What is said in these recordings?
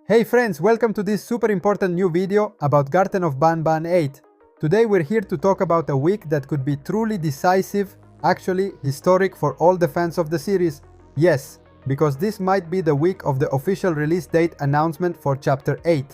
Hey friends, welcome to this super important new video about Garten of Banban 8. Today we're here to talk about a week that could be truly decisive, actually historic for all the fans of the series. Yes, because this might be the week of the official release date announcement for Chapter 8.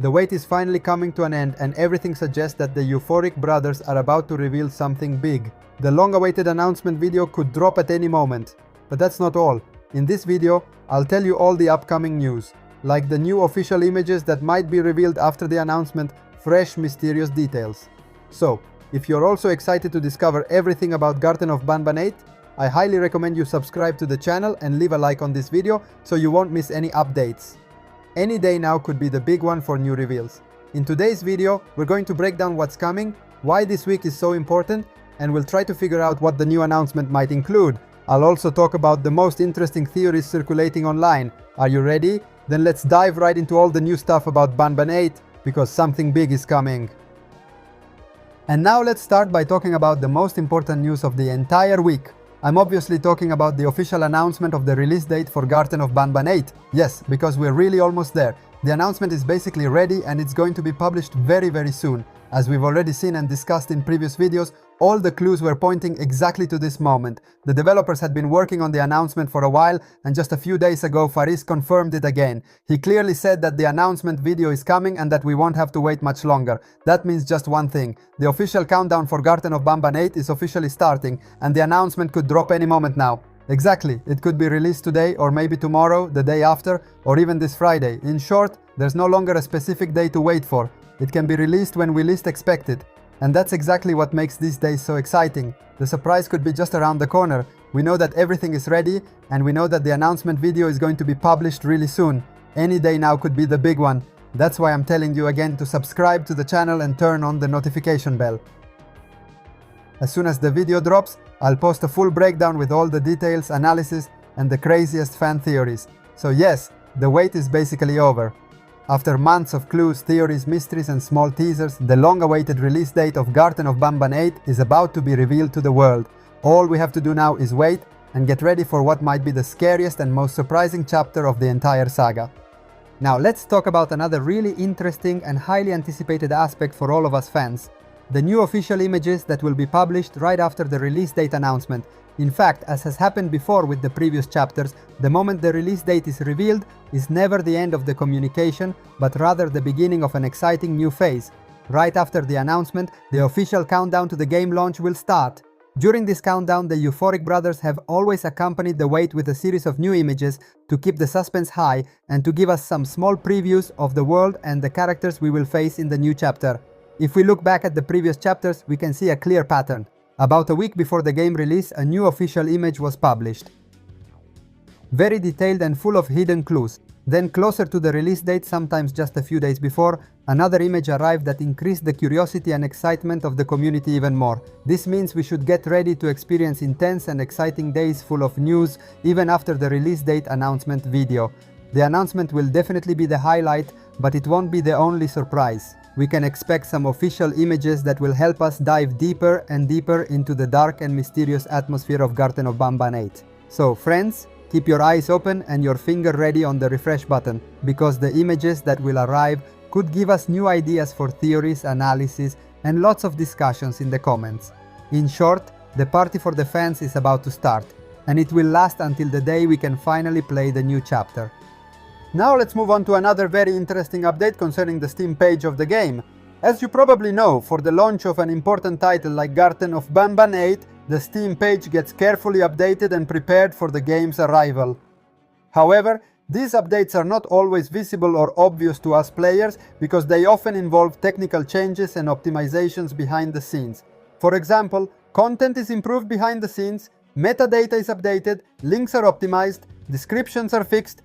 The wait is finally coming to an end and everything suggests that the euphoric brothers are about to reveal something big. The long-awaited announcement video could drop at any moment. But that's not all. In this video, I'll tell you all the upcoming news, like the new official images that might be revealed after the announcement, fresh mysterious details. So, if you're also excited to discover everything about Garten of Banban 8, I highly recommend you subscribe to the channel and leave a like on this video so you won't miss any updates. Any day now could be the big one for new reveals. In today's video, we're going to break down what's coming, why this week is so important, and we'll try to figure out what the new announcement might include. I'll also talk about the most interesting theories circulating online. Are you ready? Then let's dive right into all the new stuff about Banban 8, because something big is coming. And now let's start by talking about the most important news of the entire week. I'm obviously talking about the official announcement of the release date for Garten of Banban 8. Yes, because we're really almost there. The announcement is basically ready and it's going to be published very soon. As we've already seen and discussed in previous videos, all the clues were pointing exactly to this moment. The developers had been working on the announcement for a while, and just a few days ago Faris confirmed it again. He clearly said that the announcement video is coming and that we won't have to wait much longer. That means just one thing. The official countdown for Garten of Banban 8 is officially starting, and the announcement could drop any moment now. Exactly, it could be released today or maybe tomorrow, the day after, or even this Friday. In short, there's no longer a specific day to wait for. It can be released when we least expect it. And that's exactly what makes these days so exciting. The surprise could be just around the corner. We know that everything is ready, and we know that the announcement video is going to be published really soon. Any day now could be the big one. That's why I'm telling you again to subscribe to the channel and turn on the notification bell. As soon as the video drops, I'll post a full breakdown with all the details, analysis, and the craziest fan theories. So yes, the wait is basically over. After months of clues, theories, mysteries and small teasers, the long-awaited release date of Garten of Banban 8 is about to be revealed to the world. All we have to do now is wait and get ready for what might be the scariest and most surprising chapter of the entire saga. Now let's talk about another really interesting and highly anticipated aspect for all of us fans. The new official images that will be published right after the release date announcement. In fact, as has happened before with the previous chapters, the moment the release date is revealed is never the end of the communication, but rather the beginning of an exciting new phase. Right after the announcement, the official countdown to the game launch will start. During this countdown, the euphoric brothers have always accompanied the wait with a series of new images to keep the suspense high and to give us some small previews of the world and the characters we will face in the new chapter. If we look back at the previous chapters, we can see a clear pattern. About a week before the game release, a new official image was published. Very detailed and full of hidden clues. Then closer to the release date, sometimes just a few days before, another image arrived that increased the curiosity and excitement of the community even more. This means we should get ready to experience intense and exciting days full of news even after the release date announcement video. The announcement will definitely be the highlight, but it won't be the only surprise. We can expect some official images that will help us dive deeper and deeper into the dark and mysterious atmosphere of Garten of Banban 8. So friends, keep your eyes open and your finger ready on the refresh button, because the images that will arrive could give us new ideas for theories, analysis, and lots of discussions in the comments. In short, the party for the fans is about to start, and it will last until the day we can finally play the new chapter. Now let's move on to another very interesting update concerning the Steam page of the game. As you probably know, for the launch of an important title like Garten of Banban 8, the Steam page gets carefully updated and prepared for the game's arrival. However, these updates are not always visible or obvious to us players because they often involve technical changes and optimizations behind the scenes. For example, content is improved behind the scenes, metadata is updated, links are optimized, descriptions are fixed,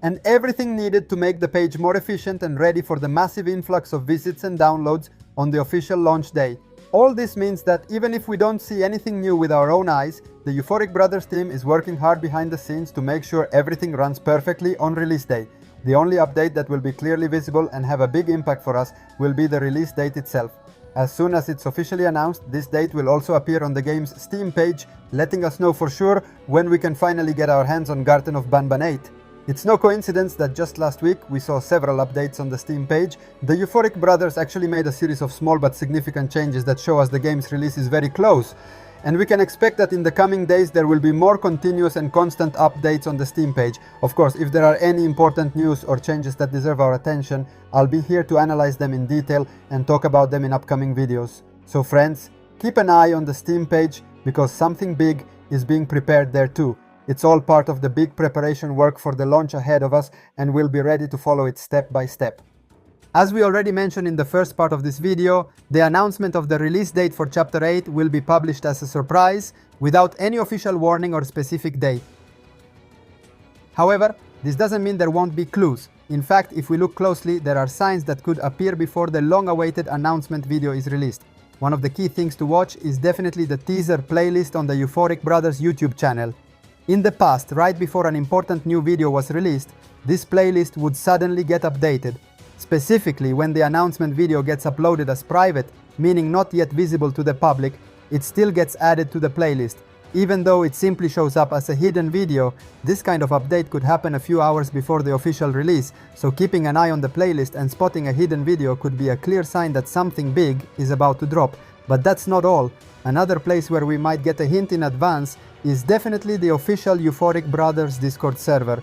and everything needed to make the page more efficient and ready for the massive influx of visits and downloads on the official launch day. All this means that even if we don't see anything new with our own eyes, the Euphoric Brothers team is working hard behind the scenes to make sure everything runs perfectly on release day. The only update that will be clearly visible and have a big impact for us will be the release date itself. As soon as it's officially announced, this date will also appear on the game's Steam page, letting us know for sure when we can finally get our hands on Garten of Banban 8. It's no coincidence that just last week we saw several updates on the Steam page. The Euphoric brothers actually made a series of small but significant changes that show us the game's release is very close. And we can expect that in the coming days there will be more continuous and constant updates on the Steam page. Of course, if there are any important news or changes that deserve our attention, I'll be here to analyze them in detail and talk about them in upcoming videos. So friends, keep an eye on the Steam page because something big is being prepared there too. It's all part of the big preparation work for the launch ahead of us, and we'll be ready to follow it step by step. As we already mentioned in the first part of this video, the announcement of the release date for Chapter 8 will be published as a surprise, without any official warning or specific date. However, this doesn't mean there won't be clues. In fact, if we look closely, there are signs that could appear before the long-awaited announcement video is released. One of the key things to watch is definitely the teaser playlist on the Euphoric Brothers YouTube channel. In the past, right before an important new video was released, this playlist would suddenly get updated. Specifically, when the announcement video gets uploaded as private, meaning not yet visible to the public, it still gets added to the playlist. Even though it simply shows up as a hidden video, this kind of update could happen a few hours before the official release, so keeping an eye on the playlist and spotting a hidden video could be a clear sign that something big is about to drop. But that's not all. Another place where we might get a hint in advance is definitely the official Euphoric Brothers Discord server.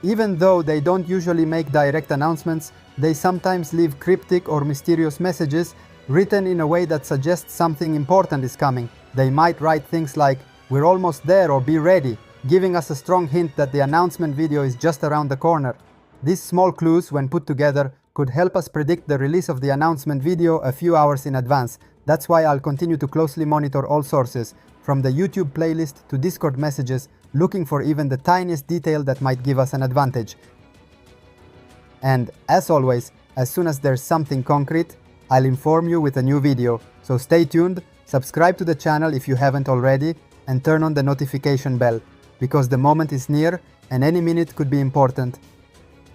Even though they don't usually make direct announcements, they sometimes leave cryptic or mysterious messages written in a way that suggests something important is coming. They might write things like, "We're almost there" or "Be ready," giving us a strong hint that the announcement video is just around the corner. These small clues, when put together, could help us predict the release of the announcement video a few hours in advance. That's why I'll continue to closely monitor all sources, from the YouTube playlist to Discord messages, looking for even the tiniest detail that might give us an advantage. And as always, as soon as there's something concrete, I'll inform you with a new video. So stay tuned, subscribe to the channel if you haven't already, and turn on the notification bell, because the moment is near and any minute could be important.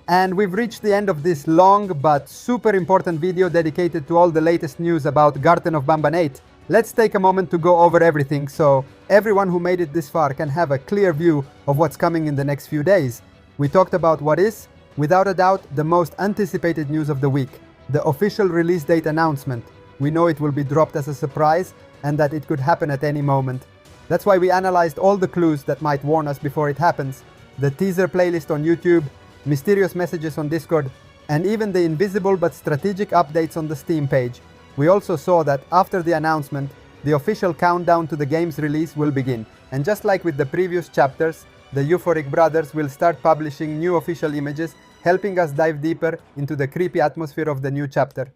And we've reached the end of this long but super important video dedicated to all the latest news about Garten of Banban 8. Let's take a moment to go over everything so everyone who made it this far can have a clear view of what's coming in the next few days. We talked about what is, without a doubt, the most anticipated news of the week, the official release date announcement. We know it will be dropped as a surprise and that it could happen at any moment. That's why we analyzed all the clues that might warn us before it happens. The teaser playlist on YouTube, mysterious messages on Discord, and even the invisible but strategic updates on the Steam page. We also saw that after the announcement, the official countdown to the game's release will begin. And just like with the previous chapters, the Euphoric brothers will start publishing new official images, helping us dive deeper into the creepy atmosphere of the new chapter.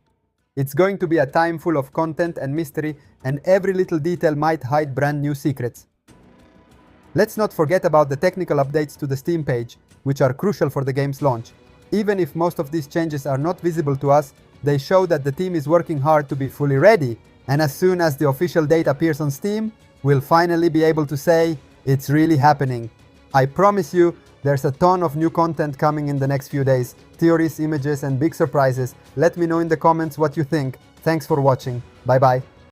It's going to be a time full of content and mystery, and every little detail might hide brand new secrets. Let's not forget about the technical updates to the Steam page, which are crucial for the game's launch. Even if most of these changes are not visible to us, they show that the team is working hard to be fully ready, and as soon as the official date appears on Steam, we'll finally be able to say, it's really happening. I promise you, there's a ton of new content coming in the next few days, theories, images, and big surprises. Let me know in the comments what you think. Thanks for watching. Bye bye.